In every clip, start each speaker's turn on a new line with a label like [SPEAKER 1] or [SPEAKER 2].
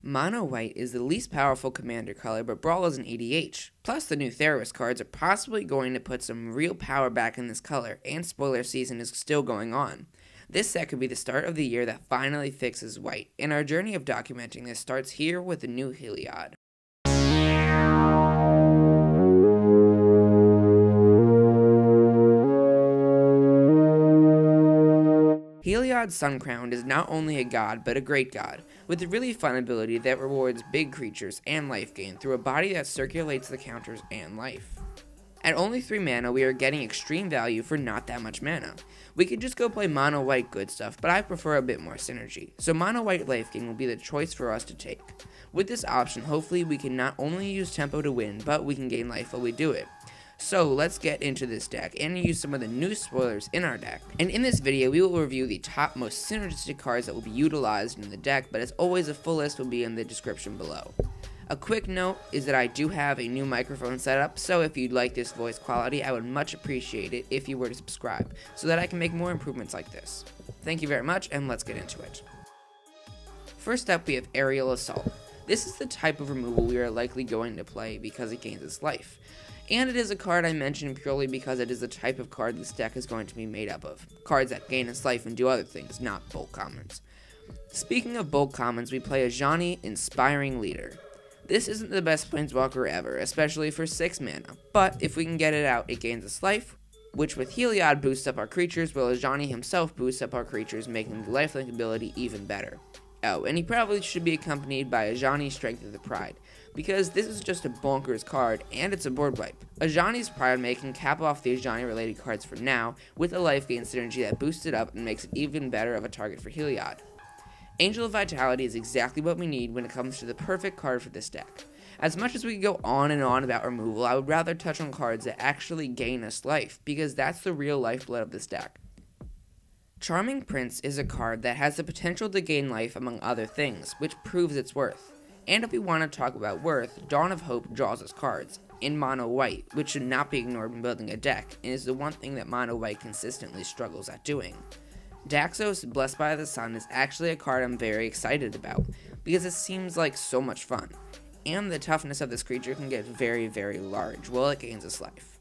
[SPEAKER 1] Mono White is the least powerful commander color, but Brawl is an EDH. Plus, the new Theros cards are possibly going to put some real power back in this color, and spoiler season is still going on. This set could be the start of the year that finally fixes White, and our journey of documenting this starts here with the new Heliod. Heliod Suncrowned is not only a god, but a great god, with a really fun ability that rewards big creatures and life gain through a body that circulates the counters and life. At only 3 mana, we are getting extreme value for not that much mana. We could just go play Mono White good stuff, but I prefer a bit more synergy, so Mono White life gain will be the choice for us to take. With this option, hopefully we can not only use tempo to win, but we can gain life while we do it. So let's get into this deck and use some of the new spoilers in our deck. And in this video, we will review the top most synergistic cards that will be utilized in the deck, but as always, a full list will be in the description below. A quick note is that I do have a new microphone setup, so if you'd like this voice quality, I would much appreciate it if you were to subscribe, so that I can make more improvements like this. Thank you very much, and let's get into it. First up, we have Aerial Assault. This is the type of removal we are likely going to play because it gains its life. And it is a card I mentioned purely because it is the type of card this deck is going to be made up of. Cards that gain its life and do other things, not bulk commons. Speaking of bulk commons, we play Ajani Inspiring Leader. This isn't the best Planeswalker ever, especially for 6 mana, but if we can get it out, it gains its life, which with Heliod boosts up our creatures, while Ajani himself boosts up our creatures, making the lifelink ability even better. Oh, and he probably should be accompanied by Ajani's Strength of the Pride, because this is just a bonkers card, and it's a board wipe. Ajani's Pride May can cap off the Ajani related cards for now, with a life gain synergy that boosts it up and makes it even better of a target for Heliod. Angel of Vitality is exactly what we need when it comes to the perfect card for this deck. As much as we could go on and on about removal, I would rather touch on cards that actually gain us life, because that's the real lifeblood of this deck. Charming Prince is a card that has the potential to gain life among other things, which proves its worth. And if we want to talk about worth, Dawn of Hope draws us cards, in Mono White, which should not be ignored when building a deck, and is the one thing that Mono White consistently struggles at doing. Daxos, Blessed by the Sun, is actually a card I'm very excited about, because it seems like so much fun, and the toughness of this creature can get very, very large while it gains its life.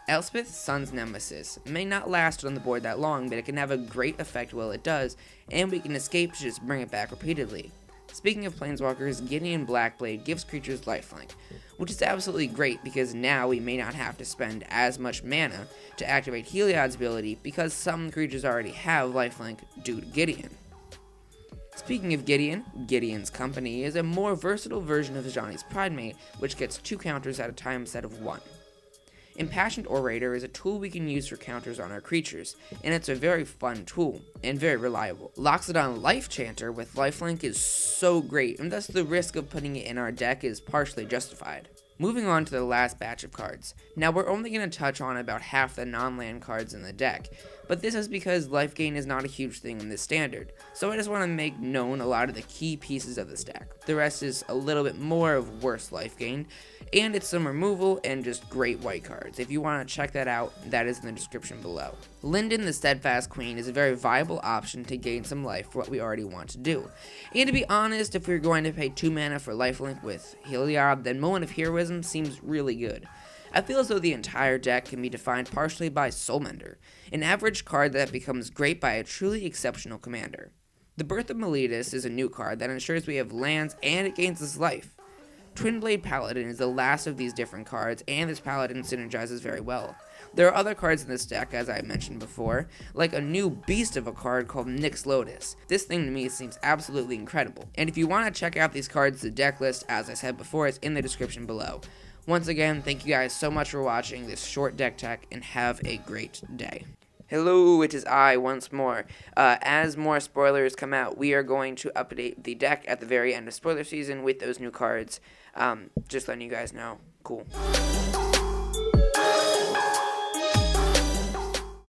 [SPEAKER 1] Elspeth, Sun's Nemesis may not last on the board that long, but it can have a great effect while it does, and we can escape to just bring it back repeatedly. Speaking of Planeswalkers, Gideon Blackblade gives creatures lifelink, which is absolutely great because now we may not have to spend as much mana to activate Heliod's ability because some creatures already have lifelink due to Gideon. Speaking of Gideon, Gideon's Company is a more versatile version of Ajani's Pridemate, which gets 2 counters at a time instead of 1. Impassioned Orator is a tool we can use for counters on our creatures, and it's a very fun tool, and very reliable. Loxodon Life Chanter with lifelink is so great, and thus the risk of putting it in our deck is partially justified. Moving on to the last batch of cards. Now we're only going to touch on about half the non-land cards in the deck, but this is because life gain is not a huge thing in this standard, so I just want to make known a lot of the key pieces of this deck. The rest is a little bit more of worse life gain, and it's some removal and just great white cards. If you want to check that out, that is in the description below. Linden the Steadfast Queen is a very viable option to gain some life for what we already want to do. And to be honest, if we're going to pay 2 mana for lifelink with Heliod, then Moment of Heroism seems really good. I feel as though the entire deck can be defined partially by Soulmender, an average card that becomes great by a truly exceptional commander. The Birth of Meletis is a new card that ensures we have lands and it gains us life. Twinblade Paladin is the last of these different cards, and this Paladin synergizes very well. There are other cards in this deck, as I mentioned before, like a new beast of a card called Nyx Lotus. This thing to me seems absolutely incredible, and if you want to check out these cards, the deck list, as I said before, is in the description below. Once again, thank you guys so much for watching this short deck tech, and have a great day. Hello, it is I once more. As more spoilers come out, we are going to update the deck at the very end of spoiler season with those new cards. Just letting you guys know. Cool.